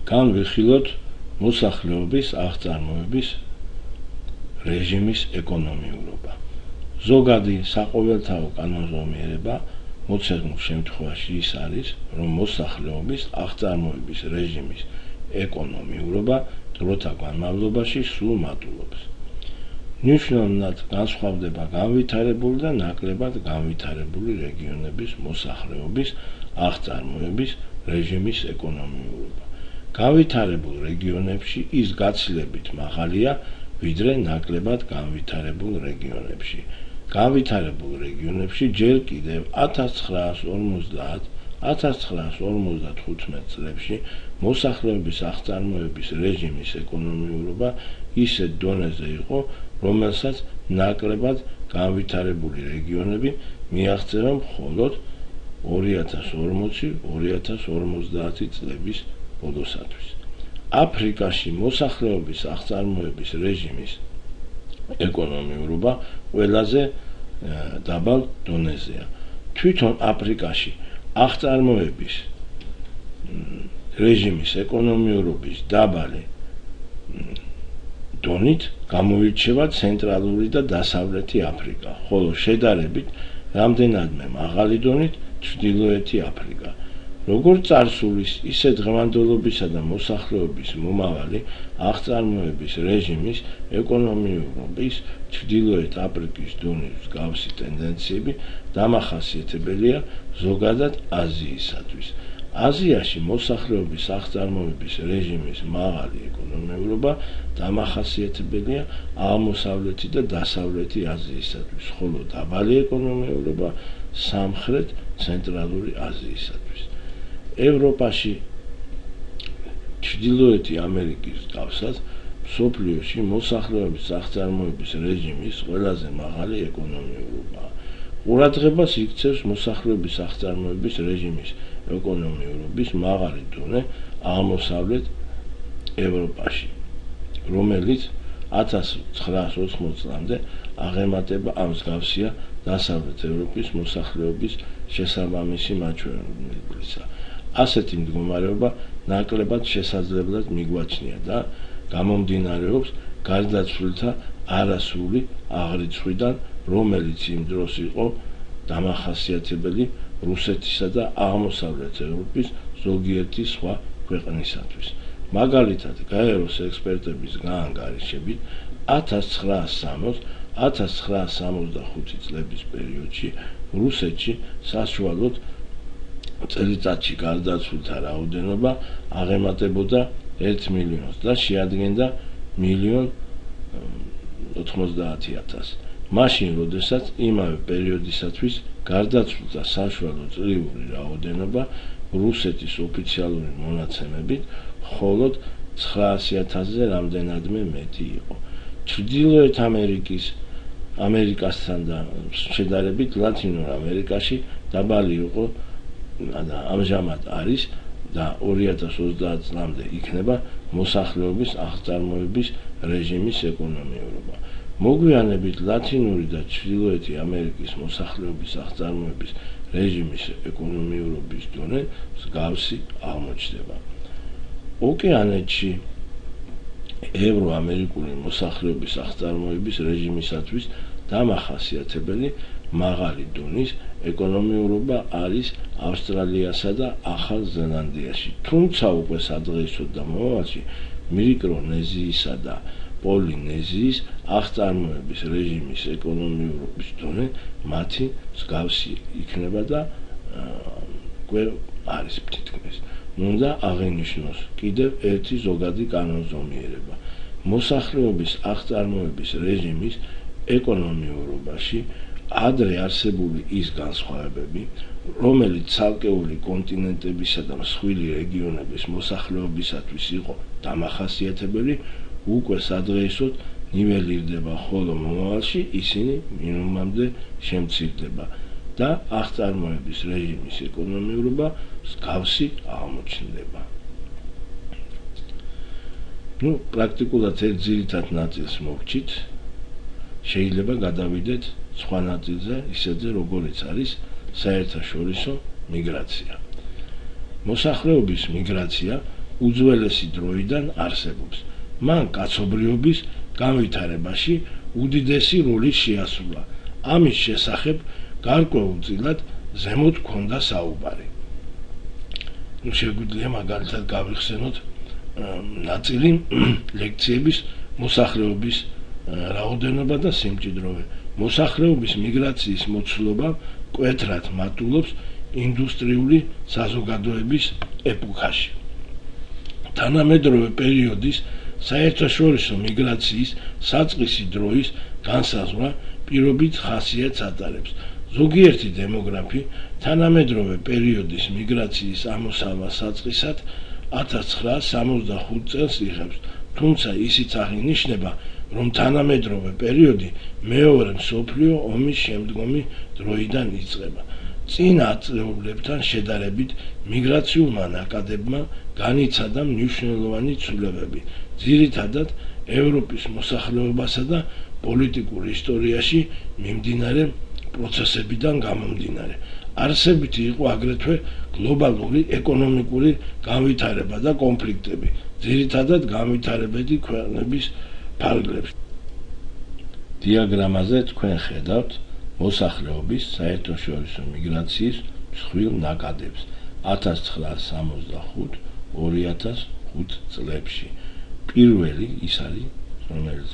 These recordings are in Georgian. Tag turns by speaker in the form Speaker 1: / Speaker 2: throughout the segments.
Speaker 1: განვიხილოთ მოსახლეობის აღწარმოების რეჟიმის ეკონომიურობა. ზოგადი საყოველთაო კანონზომიერება მოცემულ შემთხვევაში ის არის, რომ მოსახლეობის აღწარმოების რეჟიმის ეკონომიურობა დროთა განმავლობაში სულ მატულობს. მნიშვნელოვნად განსხვავდება განვითარებული და ნაკლებად განვითარებული რეგიონების მოსახლეობის აღწარმოების რეჟიმის ეკონომიურობა. განვითარებულ რეგიონებში ის გაცილებით მაღალია, ვიდრე ნაკლებად განვითარებულ რეგიონებში. განვითარებულ რეგიონებში ჯერ კიდევ 1950-1955 წლებში მოსახლეობის აღწარმოების რეჟიმის ეკონომიურობა ისეთ დონეზე იყო, რომელსაც ნაკლებად განვითარებული რეგიონები მიაღწევა მხოლოდ 2040-2050 წლების ბოლოსათვის. აფრიკაში მოსახლეობის აღწარმოების რეჟიმის ეკონომიურობა ყველაზე დაბალ დონეზეა. თვითონ აფრიკაში აღწარმოების რეჟიმის ეკონომიურობის დაბალი დონით გამოირჩევა ცენტრალური და დასავლეთი აფრიკა, ხოლო შედარებით რამდენადმე მაღალი დონით ჩრდილოეთი აფრიკა. როგორც წარსულის, ისე დღევანდელობისა და მოსახლეობის მომავალი აღწარმოების რეჟიმის ეკონომიურობის ჩრდილოეთ აფრიკის დონის მსგავსი ტენდენციები დამახასიათებელია ზოგადად აზიისათვის. აზიაში მოსახლეობის აღწარმოების რეჟიმის მაღალი ეკონომიურობა დამახასიათებელია აღმოსავლეთი და დასავლეთი აზიისათვის, ხოლო დაბალი ეკონომიურობა სამხრეთ ცენტრალური აზიისათვის. ევროპაში, ჩრდილოეთი ამერიკის მსგავსად, მსოფლიოში მოსახლეობის აღწარმოების რეჟიმის ყველაზე მაღალი ეკონომიურობაა. ყურადღებას იქცევს მოსახლეობის აღწარმოების რეჟიმის ეკონომიურობის მაღალი დონე აღმოსავლეთ ევროპაში, რომელიც 1980 წლამდე აღემატება ამ მსგავსია დასავლეთ ევროპის მოსახლეობის შესაბამისი მაჩვენებლისა. ასეთი მდგომარეობა ნაკლებად შესაძლებლად მიგვაჩნია და გამომდინარეობს გარდაცვლილთა არასრული აღრიცხვიდან, რომელიც იმ დროს იყო დამახასიათებელი რუსეთისა და აღმოსავლეთ ევროპის ზოგიერთი სხვა ქვეყნისათვის. მაგალითად, გაეროს ექსპერტების გაანგარიშებით 1960-1965 წლების პერიოდში რუსეთში საშუალოდ წელიწადში გარდაცვლილთა რაოდენობა აღემატებოდა 1 მილიონს და შეადგენდა 1,90,000. მაშინ, როდესაც იმავე პერიოდისათვის გარდაცვლილთა საშუალო წლიური რაოდენობა რუსეთის ოფიციალური მონაცემებით მხოლოდ 900,000-ზე რამდენადმე მეტი იყო. ჩრდილოეთ ამერიკასთან და შედარებით ლათინურ ამერიკაში დაბალი იყო და ამჟამად არის და 2030 წლამდე იქნება მოსახლეობის აღწარმოების რეჟიმის ეკონომიურობა. მოგვიანებით ლათინური და ჩრდილოეთი ამერიკის მოსახლეობის აღწარმოების რეჟიმის ეკონომიურობის დონე მსგავსი აღმოჩნდება. ოკეანეთში ევროამერიკული მოსახლეობის აღწარმოების რეჟიმისათვის დამახასიათებელი მაღალი დონის ეკონომიურობა არის ავსტრალიასა და ახალ ზელანდიაში. თუმცა უკვე სადღეისოდ და მომავალში მიკრონეზიისა და პოლინეზიის აღწარმოების რეჟიმის ეკონომიურობის დონე მათი მსგავსი იქნება და უკვე არის თითქმის. უნდა აღინიშნოს კიდევ ერთი ზოგადი კანონზომიერება. მოსახლეობის აღწარმოების რეჟიმის ეკონომიურობაში ადრე არსებული ის განსხვავებები, რომელიც ცალკეული კონტინენტებისა და მსხვილი რეგიონების მოსახლეობისათვის იყო დამახასიათებელი, უკვე სადღეისოდ ნიველირდება, ხოლო მომავალში ისინი მინიმუმამდე შემცირდება და აღწარმოების რეჟიმის ეკონომიურობა მსგავსი აღმოჩნდება. პრაქტიკულად ერთ ძირითად ნაწილს მოვჭით, შეიძლება გადავიდეთ სხვა ნაწილზე, ისეთზე როგორიც არის საერთაშორისო მიგრაცია. მოსახლეობის მიგრაცია უძველესი დროიდან არსებობს. მან კაცობრიობის განვითარებაში უდიდესი როლი შეასრულა. ამის შესახებ გარკვეულწილად ზემოთ ჰქონდა საუბარი. შეგვიძლია მაგალითად გავიხსენოთ ნაწილი ლექციების მოსახლეობის რაოდენობა და სიმჭიდროვე. მოსახლეობის მიგრაციის მოცულობა მკვეთრად მატულობს ინდუსტრიული საზოგადოების ეპოქაში. თანამედროვე პერიოდის საერთაშორისო მიგრაციის საწყისი დროის განსაზღვრა პირობით ხასიათს ატარებს. ზოგიერთი დემოგრაფი თანამედროვე პერიოდის მიგრაციის ამოსავალ საწყისად 1965 წელს იღებს, თუმცა ისიც აღინიშნება, რომ თანამედროვე პერიოდი მეორე მსოფლიო ომის შემდგომი დროიდან იწყება. წინა ათწლეულებთან შედარებით მიგრაციულმა ნაკადებმა განიცადა მნიშვნელოვანი ცვლილებები, ძირითადად ევროპის მოსახლეობასა და პოლიტიკურ ისტორიაში მიმდინარე პროცესებიდან გამომდინარე. არსებითი იყო აგრეთვე გლობალური ეკონომიკური განვითარება და კონფლიქტები, ძირითადად განვითარებადი ქვეყნების ფარგლებში. დიაგრამაზე თქვენ ხედავთ მოსახლეობის საერთაშორისო მიგრაციის მსხვილ ნაკადებს 1965-2005 წლებში. პირველი ის არის, რომელიც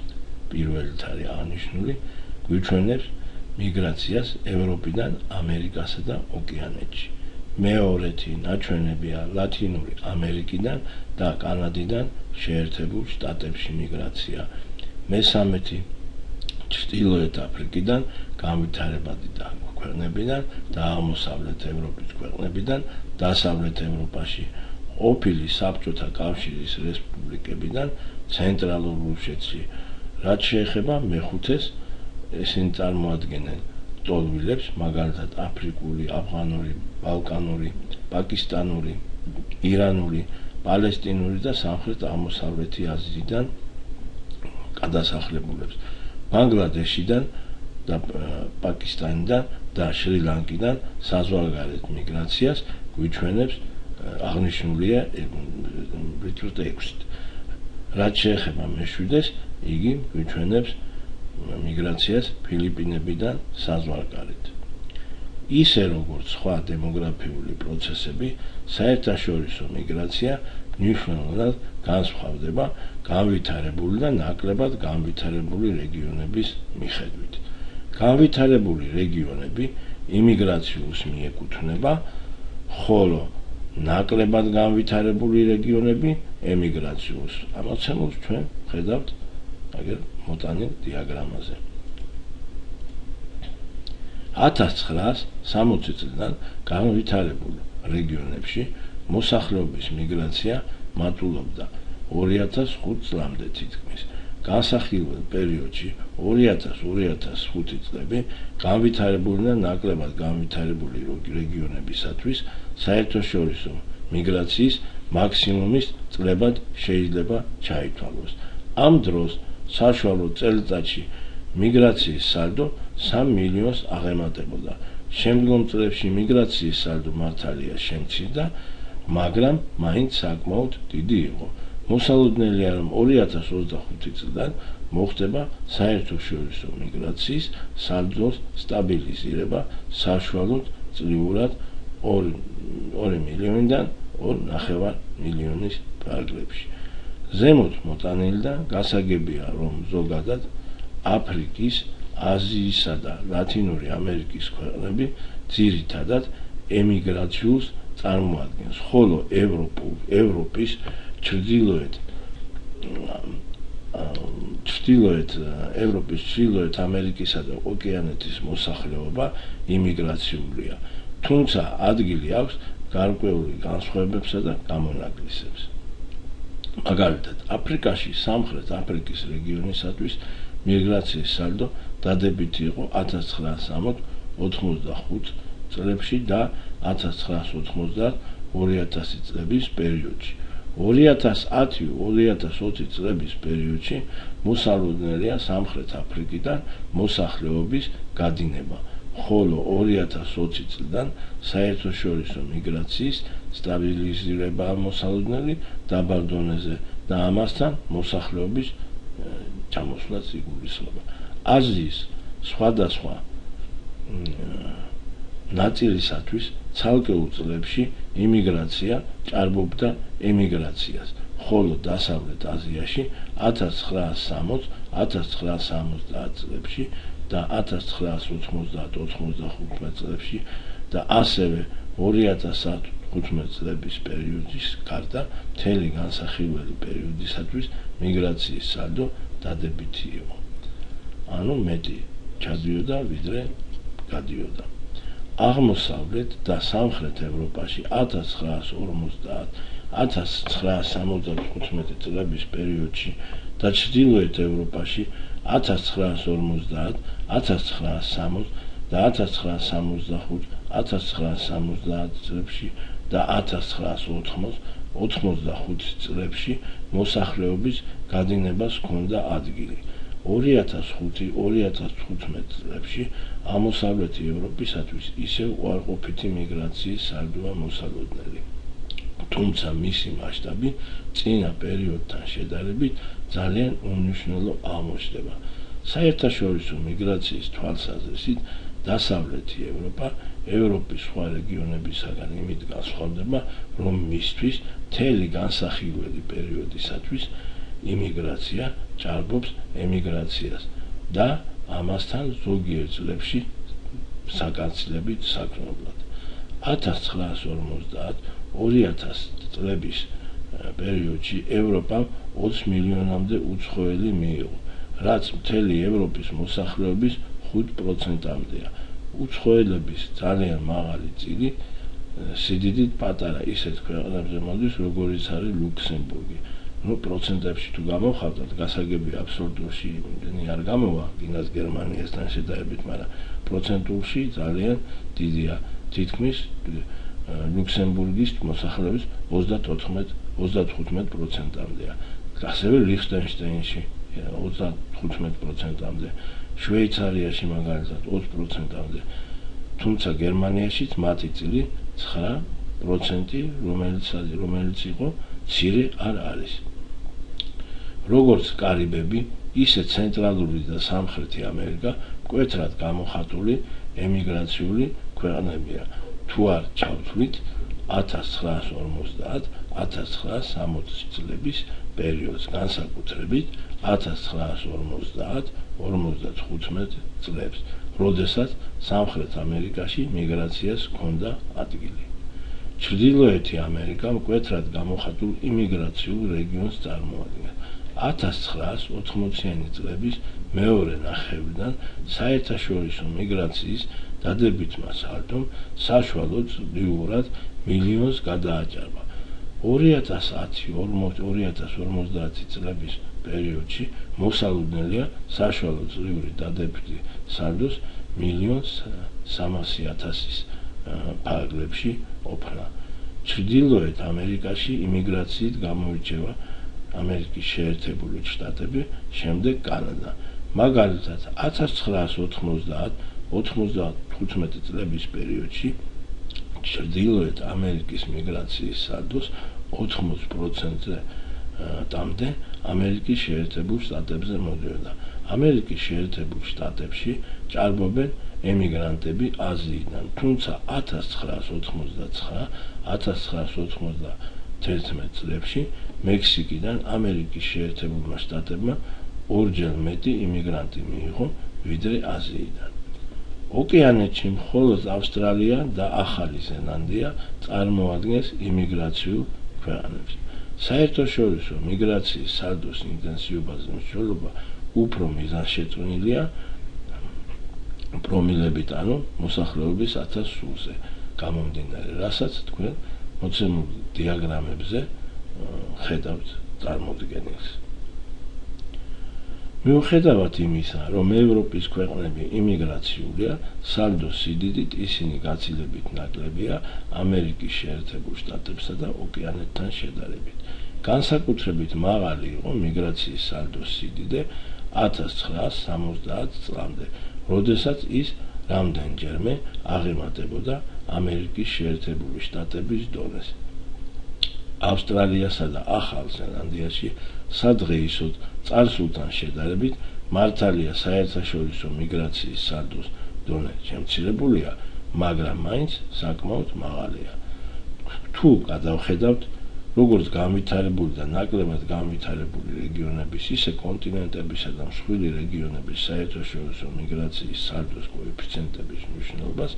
Speaker 1: პირველით არის აღნიშნული, გვიჩვენებს მიგრაციას ევროპიდან ამერიკასა და ოკეანეთში. მეორეთი ნაჩვენებია ლათინური ამერიკიდან და კანადიდან შეერთებულ შტატებში მიგრაცია. მესამეთი ჩრდილოეთ აფრიკიდან, განვითარებადი ქვეყნებიდან და აღმოსავლეთ ევროპის ქვეყნებიდან, დასავლეთ ევროპაში ყოფილი საბჭოთა კავშირის რესპუბლიკებიდან, ცენტრალურ რუსეთში. რაც შეეხება მეხუთეს, ესენი წარმოადგენენ ტოლვილებს, მაგალითად აფრიკული, ავღანური, ბალკანური, პაკისტანური, ირანული, პალესტინური და სამხრეთ აღმოსავლეთი აზიიდან გადასახლებულებს. ბანგლადეშიდან და პაკისტანიდან და შრი-ლანკიდან საზღვარგარეთ მიგრაციას გვიჩვენებს აღნიშნულია რითროთ 6-ით. რაც შეეხება მეშვიდეს, იგი გვიჩვენებს მიგრაციას ფილიპინებიდან საზღვარგარეთ. ისე როგორც სხვა დემოგრაფიული პროცესები, საერთაშორისო მიგრაცია მნიშვნელოვნად განსხვავდება განვითარებული და ნაკლებად განვითარებული რეგიონების მიხედვით. განვითარებული რეგიონები იმიგრაციულს მიეკუთვნება, ხოლო ნაკლებად განვითარებული რეგიონები ემიგრაციულს. ამოცემულს ჩვენ ხედავთ აგერ მოტანილ დიაგრამაზე. 1960 წლიდან განვითარებულ რეგიონებში მოსახლეობის მიგრაცია მატულობდა 2005 წლამდე თითქმის. განსახილველ პერიოდში 2000-2005 წლები განვითარებული და ნაკლებად განვითარებული რეგიონებისათვის საერთაშორისო მიგრაციის მაქსიმუმის წლებად შეიძლება ჩაითვალოს. ამ დროს საშუალო წელიწადში მიგრაციის სალდო 3 მილიონს აღემატებოდა. შემდგომ წლებში მიგრაციის სალდო მართალია შემცირდა, მაგრამ მაინც საკმაოდ დიდი იყო. მოსალოდნელია, რომ 2025 წლიდან მოხდება საერთაშორისო მიგრაციის სალდოს სტაბილიზირება საშუალოდ წლიურად 2 მილიონიდან 2,5 მილიონის ფარგლებში. ზემოთ მოტანილიდან გასაგებია, რომ ზოგადად აფრიკის, აზიისა და ლათინური ამერიკის ქვეყნები ძირითადად ემიგრაციულს წარმოადგენს, ხოლო ევროპის ჩრდილოეთ ამერიკისა და ოკეანეთის მოსახლეობა იმიგრაციულია, თუმცა ადგილი აქვს გარკვეული განსხვავებებსა და გამონაკლისებს. მაგალითად, აფრიკაში სამხრეთ აფრიკის რეგიონისათვის მიგრაციის სალდო დადებითი იყო 1960-85 წლებში და 1990-2000 წლების პერიოდში. 2010-2020 წლების პერიოდში მოსალოდნელია სამხრეთ აფრიკიდან მოსახლეობის გადინება, ხოლო 2020 წლიდან საერთაშორისო მიგრაციის სტაბილიზირებაა მოსალოდნელი დაბალ დონეზე და ამასთან მოსახლეობის ჩამოსვლაც იგულისხმება. აზიის სხვადასხვა ნაწილისათვის ცალკეულ წლებში იმიგრაცია ჭარბობდა ემიგრაციას, ხოლო დასავლეთ აზიაში 1960-1970 წლებში და 1990-95 წლებში და ასევე 2015 წლების პერიოდის გარდა მთელი განსახილველი პერიოდისათვის მიგრაციის სალდო დადებითი იყო. ანუ მეტი ჩადიოდა ვიდრე გადიოდა. აღმოსავლეთ და სამხრეთ ევროპაში 1950-1975 წლების პერიოდში და ჩრდილოეთ ევროპაში 1950-1960 და 1965-1970 წლებში და 1980-85 წლებში მოსახლეობის გადინებას ჰქონდა ადგილი. 2005-2015 წლებში აღმოსავლეთი ევროპისათვის ისევ უარყოფითი მიგრაციის სალდოა მოსალოდნელი. თუმცა მისი მასშტაბი წინა პერიოდთან შედარებით ძალიან უმნიშვნელო აღმოჩნდება. საერთაშორისო მიგრაციის თვალსაზრისით დასავლეთი ევროპა ევროპის სხვა რეგიონებისაგან იმით განსხვავდება, რომ მისთვის მთელი განსახილველი პერიოდისათვის იმიგრაცია ჭარბობს ემიგრაციას და ამასთან ზოგიერთ წლებში საკანცლებით საქმებლად. 1950-2000 წლების პერიოდში ევროპამ 20 მილიონამდე უცხოელი მიიღო, რაც მთელი ევროპის მოსახლეობის 5%-მდეა. უცხოელების ძალიან მაღალი წილი სიდიდით პატარა ისეთ ქვეყნებზე მოდის, როგორიც არის ლუქსემბურგი. პროცენტებში თუ გამოვხატოთ, გასაგები აბსოლუტურში იმდენი არ გამოვა, გინდათ გერმანიასთან შედარებით, მაგრამ პროცენტულში ძალიან დიდია. თითქმის ლუქსემბურგის მოსახლეობის 34-35%-მდეა. ასევე ლიხტენშტაინში 35%-მდე, შვეიცარიაში მაგალითად 20%-მდე. თუმცა გერმანიაშიც მათი წილი 9%, რომელიც იყო მცირე არ არის. როგორც კარიბები, ისე ცენტრალური და სამხრეთი ამერიკა მკვეთრად გამოხატული ემიგრაციული ქვეყნებია. თუ არ ჩავთვლით 1950-1960 წლების პერიოდს, განსაკუთრებით 1950-55 წლებს, როდესაც სამხრეთ ამერიკაში მიგრაციას ჰქონდა ადგილი. ჩრდილოეთი ამერიკა მკვეთრად გამოხატულ იმიგრაციულ რეგიონს წარმოადგენს. 1980-იანი წლების მეორე ნახევრიდან საერთაშორისო მიგრაციის დადებითმა სალდომ საშუალოდ წლიურად მილიონს გადააჭარბა. 2010-2050 წლების პერიოდში მოსალოდნელია საშუალო წლიური დადებითი სალდოს 1.3 ფარგლებში ყოფნა. ჩრდილოეთ ამერიკაში იმიგრაციით გამოირჩევა ამერიკის შეერთებული შტატები, შემდეგ კანადა. მაგალითად 1990-95 წლების პერიოდში ჩრდილოეთ ამერიკის მიგრაციის სალდოს 80%-მდე ამერიკის შეერთებულ შტატებზე მოდიოდა. ამერიკის შეერთებულ შტატებში ჭარბობენ ემიგრანტები აზიიდან, თუმცა 1989-1991 წლებში მექსიკიდან ამერიკის შეერთებულმა შტატებმა ორჯერ მეტი იმიგრანტი მიიღო, ვიდრე აზიიდან. ოკეანეთში მხოლოდ ავსტრალია და ახალი ზელანდია წარმოადგენს იმიგრაციულ ქვეყნებს. საერთაშორისო მიგრაციის სალდოს ინტენსივობაზე მსჯელობა უფრო მიზანშეწონილია პრომილებით, ანუ მოსახლეობის 1000 სულზე გამომდინარე, რასაც თქვენ მოცემულ დიაგრამებზე ხედავთ წარმოდგენილს. მიუხედავად იმისა, რომ ევროპის ქვეყნები იმიგრაციულია, სალდოს სიდიდით ისინი გაცილებით ნაკლებია ამერიკის შეერთებულ შტატებსა და ოკეანეთთან შედარებით. განსაკუთრებით მაღალი იყო მიგრაციის სალდოს სიდიდე 1970 წლამდე, როდესაც ის რამდენჯერმე აღემატებოდა ამერიკის შეერთებული შტატების დონეს. ავსტრალიასა და ახალ ზელანდიაში სადღეისოდ წარსულთან შედარებით მართალია საერთაშორისო მიგრაციის სალდოს დონე შემცირებულია, მაგრამ მაინც საკმაოდ მაღალია. თუ გადავხედავთ როგორც განვითარებული და ნაკლებად განვითარებული რეგიონების, ისე კონტინენტებისა და მსხვილი რეგიონების საერთაშორისო მიგრაციის სალდოს კოეფიციენტების მნიშვნელობას,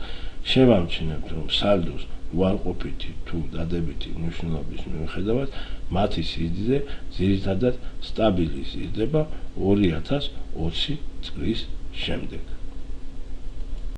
Speaker 1: შევამჩნევთ, რომ სალდოს უარყოფითი თუ დადებითი მნიშვნელობის მიუხედავად, მათი სიდიდე ძირითადად სტაბილიზირდება 2020 წლის შემდეგ.